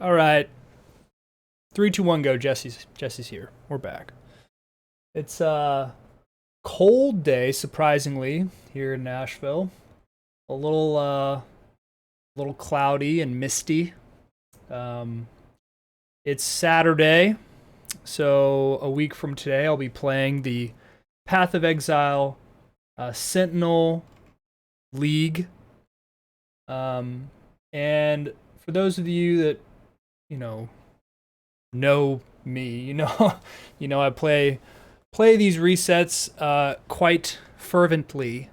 All right, three, two, one, go. Jesse's here. We're back. It's a cold day, surprisingly, here in Nashville. A little cloudy and misty. Um, it's Saturday, so a week from today, I'll be playing the Path of Exile Sentinel League. And for those of you that you know me, I play these resets quite fervently,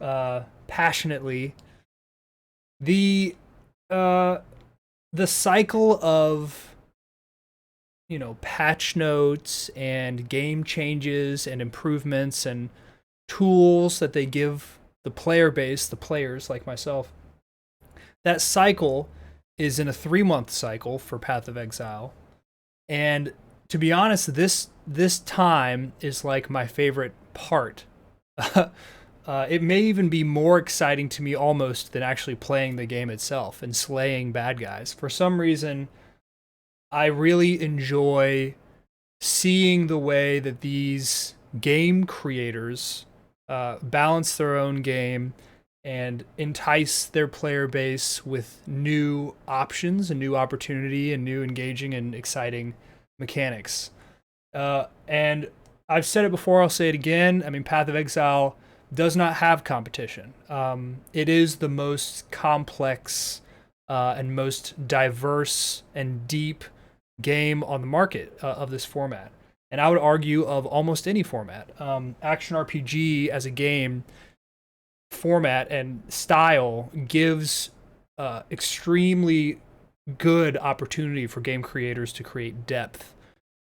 passionately. The uh, the cycle of patch notes and game changes and improvements and tools that they give the player base, the players like myself. That cycle is in a 3 month cycle for Path of Exile, and to be honest, this time is like my favorite part. It may even be more exciting to me almost than actually playing the game itself and slaying bad guys. For some reason, I really enjoy seeing the way that these game creators balance their own game and entice their player base with new options and new opportunity and new engaging and exciting mechanics. And I've said it before, I'll say it again. I mean, Path of Exile does not have competition. It is the most complex and most diverse and deep game on the market of this format. And I would argue of almost any format. Action RPG as a game format and style gives extremely good opportunity for game creators to create depth.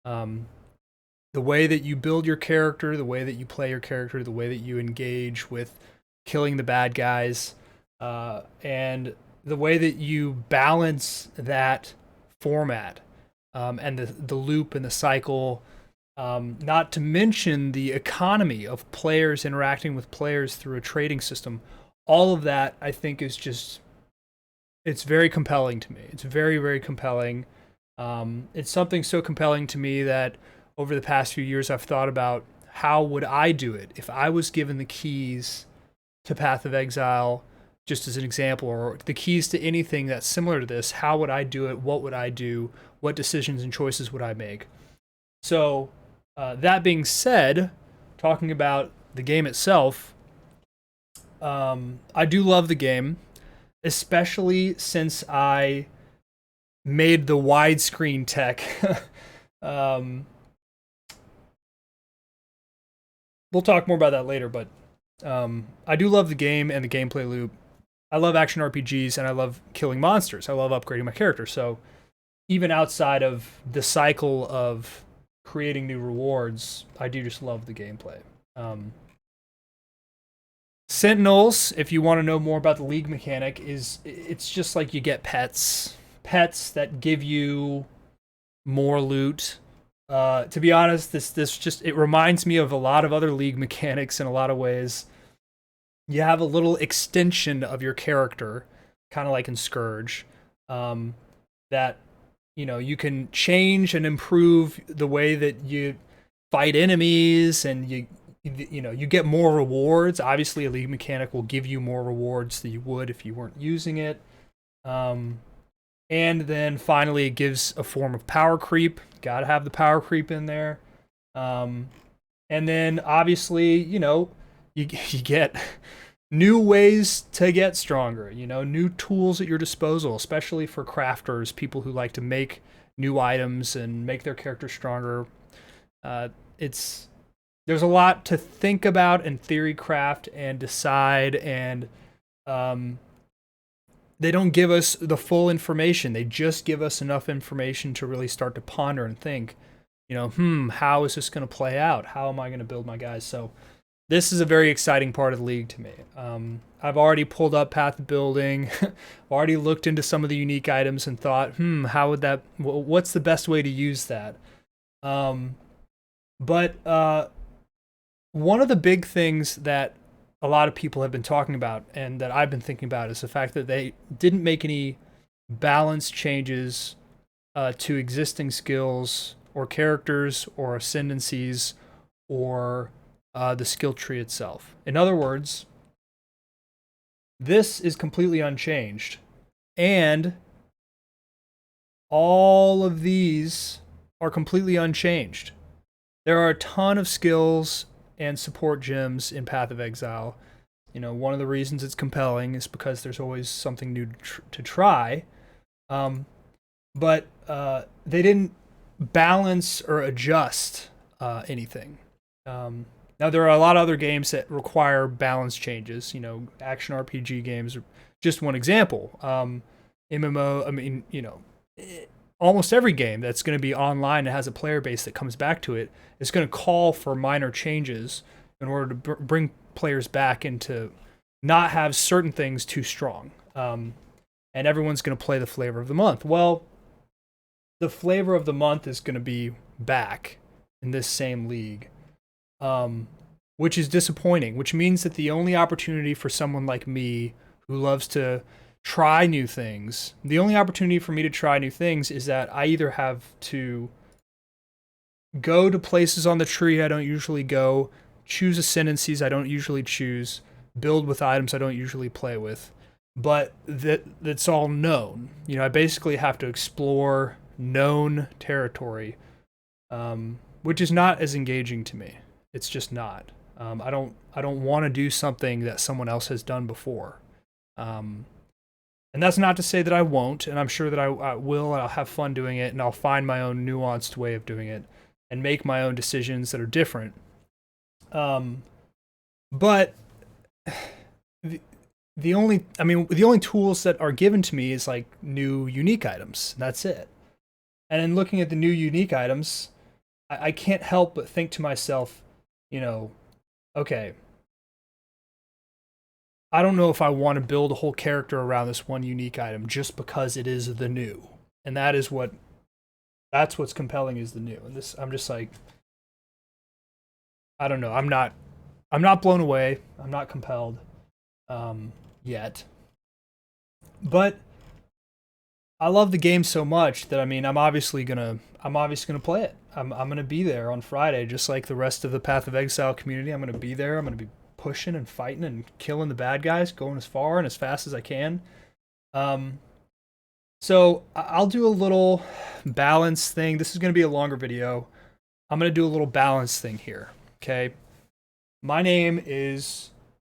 The way that you build your character, the way that you play your character, the way that you engage with killing the bad guys, and the way that you balance that format and the loop and the cycle, not to mention the economy of players interacting with players through a trading system. All of that, I think, is just, it's very compelling to me. It's very, very compelling. It's something so compelling to me that over the past few years, I've thought about how would I do it if I was given the keys to Path of Exile, just as an example, or the keys to anything that's similar to this. How would I do it? What would I do? What decisions and choices would I make? So, that being said, talking about the game itself, I do love the game, especially since I made the widescreen tech. um, we'll talk more about that later, but I do love the game and the gameplay loop. I love action RPGs and I love killing monsters. I love upgrading my character. So even outside of the cycle of creating new rewards, I do just love the gameplay. Sentinels, if you want to know more about the league mechanic, it's just like you get pets that give you more loot. To be honest, this just, it reminds me of a lot of other league mechanics in a lot of ways. You have a little extension of your character, kind of like in Scourge, that you can change and improve the way that you fight enemies, and you get more rewards. Obviously, a league mechanic will give you more rewards than you would if you weren't using it. And then finally, it gives a form of power creep. Gotta have the power creep in there. And then obviously, you get new ways to get stronger, new tools at your disposal, especially for crafters, people who like to make new items and make their character stronger. It's There's a lot to think about and theory craft and decide, and they don't give us the full information. They just give us enough information to really start to ponder and think, how is this going to play out? How am I going to build my guys? So this is a very exciting part of the league to me. I've already pulled up path building, already looked into some of the unique items and thought, what's the best way to use that? But one of the big things that a lot of people have been talking about and that I've been thinking about is the fact that they didn't make any balance changes to existing skills or characters or ascendancies or the skill tree itself. In other words, this is completely unchanged. And all of these are completely unchanged. There are a ton of skills and support gems in Path of Exile. You know, one of the reasons it's compelling is because there's always something new to try. But they didn't balance or adjust anything. Now, there are a lot of other games that require balance changes. You know, action RPG games are just one example. MMO, I mean, you know, almost every game that's going to be online and has a player base that comes back to it is going to call for minor changes in order to bring players back into not have certain things too strong. And everyone's going to play the flavor of the month. Well, the flavor of the month is going to be back in this same league, which is disappointing, which means that the only opportunity for someone like me who loves to try new things, the only opportunity for me to try new things is that I either have to go to places on the tree I don't usually go, choose ascendancies I don't usually choose, build with items I don't usually play with, but that's all known. You know, I basically have to explore known territory, which is not as engaging to me. It's just not. I don't want to do something that someone else has done before. And that's not to say that I won't, and I'm sure that I will, and I'll have fun doing it, and I'll find my own nuanced way of doing it, and make my own decisions that are different. But the only tools that are given to me is like new unique items. That's it. And in looking at the new unique items, I can't help but think to myself, you know, okay, I don't know if I want to build a whole character around this one unique item just because it is the new. And that's what's compelling is the new. And this, I'm just like, I don't know. I'm not blown away. I'm not compelled yet. But I love the game so much that, I mean, I'm obviously gonna play it. I'm gonna be there on Friday, just like the rest of the Path of Exile community. I'm gonna be there. I'm gonna be pushing and fighting and killing the bad guys, going as far and as fast as I can. So I'll do a little balance thing. This is gonna be a longer video. I'm gonna do a little balance thing here. Okay. My name is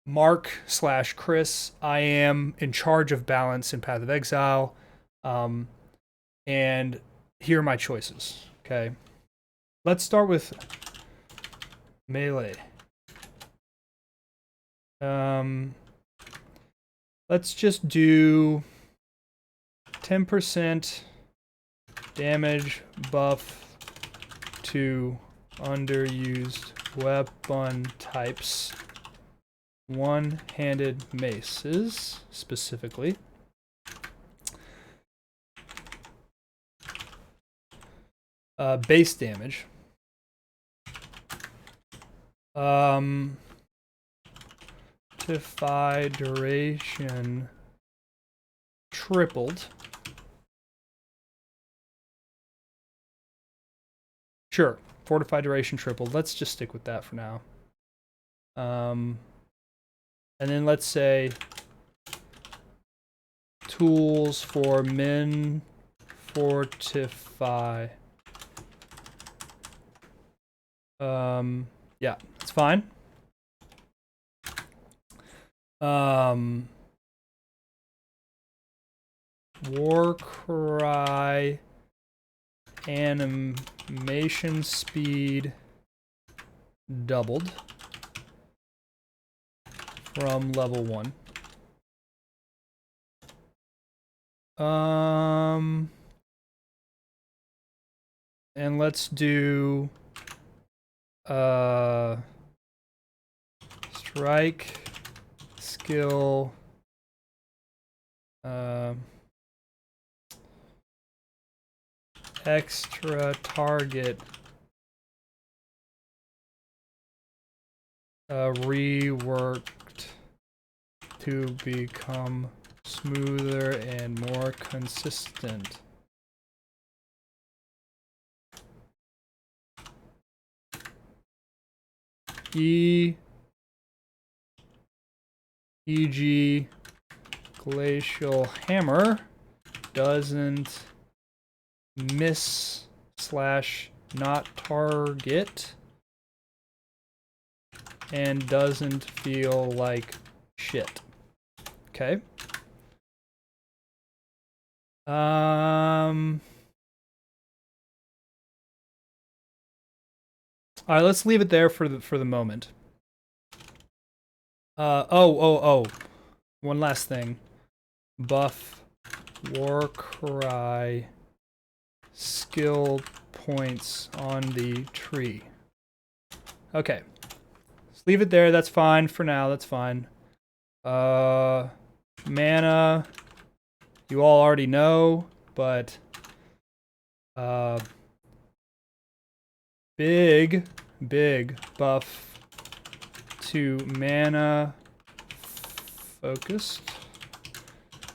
Mark/Chris. I am in charge of balance in Path of Exile. And here are my choices. Okay. Let's start with melee. Let's just do 10% damage buff to underused weapon types. One-handed maces, specifically. Base damage. Fortify duration tripled. Sure, fortify duration tripled. Let's just stick with that for now. And then let's say tools for min fortify. Yeah, it's fine. Warcry animation speed doubled from level 1. And let's do strike skill extra target reworked to become smoother and more consistent. E.g. glacial hammer doesn't miss / not target and doesn't feel like shit. Okay. All right, let's leave it there for the moment. Oh. One last thing. Buff Warcry skill points on the tree. Okay. Let's leave it there. That's fine for now. That's fine. Mana, you all already know, but big buff to mana focused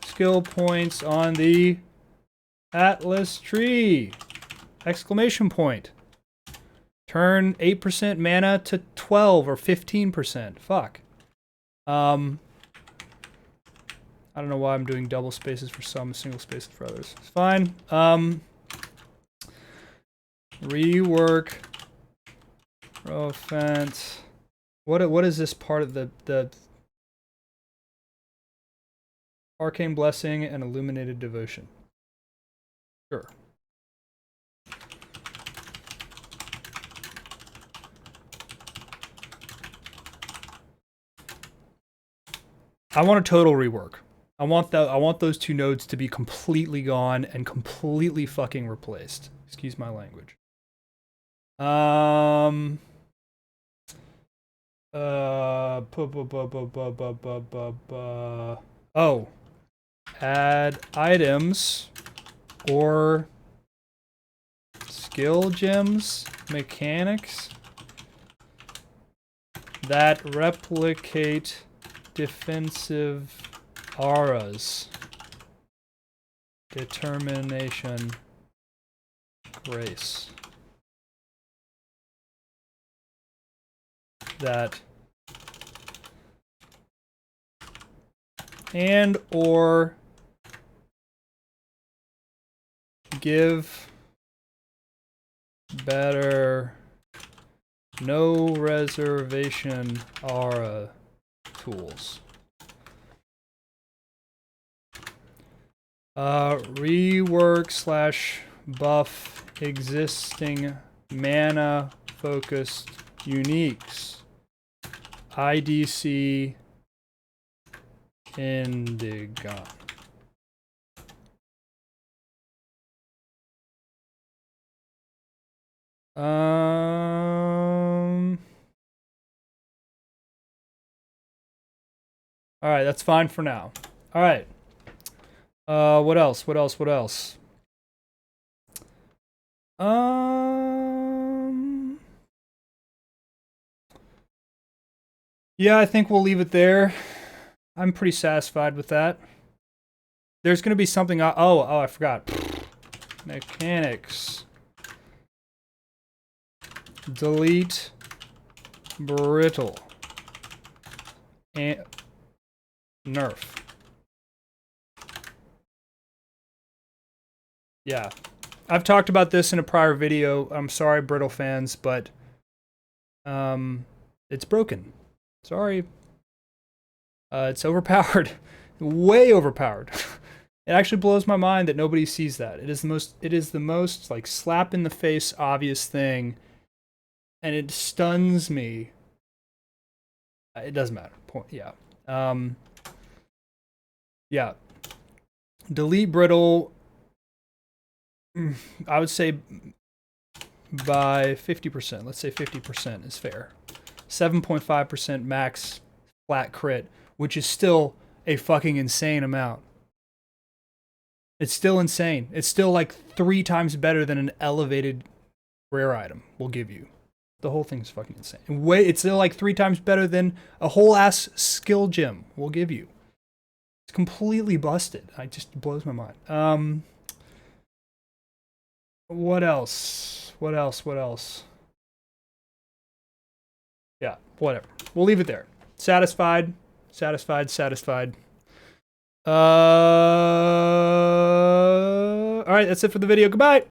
skill points on the Atlas tree! Exclamation point. Turn 8% mana to 12 or 15%. Fuck. I don't know why I'm doing double spaces for some, single spaces for others. It's fine. Rework. Offense. What is this part of the Arcane Blessing and Illuminated Devotion? Sure. I want a total rework. I want those two nodes to be completely gone and completely fucking replaced. Excuse my language. Oh. Add items or skill gems mechanics that replicate defensive auras. Determination. Grace. That. And or give better no reservation aura tools. Rework / buff existing mana focused uniques. IDC Indigo. All right, that's fine for now. All right. What else? Yeah, I think we'll leave it there. I'm pretty satisfied with that. There's going to be something... Oh, I forgot. Mechanics. Delete brittle. And nerf. Yeah. I've talked about this in a prior video. I'm sorry, brittle fans, but it's broken. Sorry. It's overpowered. Way overpowered. It actually blows my mind that nobody sees that. It is the most like slap in the face obvious thing, and it stuns me. It doesn't matter. Yeah. Yeah. Delete brittle. I would say by 50%. Let's say 50% is fair. 7.5% max flat crit, which is still a fucking insane amount. It's still insane. It's still like 3 times better than an elevated rare item will give you. The whole thing's fucking insane. It's still like 3 times better than a whole ass skill gem will give you. It's completely busted. It just blows my mind. What else? What else? Yeah, whatever. We'll leave it there. Satisfied. All right, that's it for the video. Goodbye.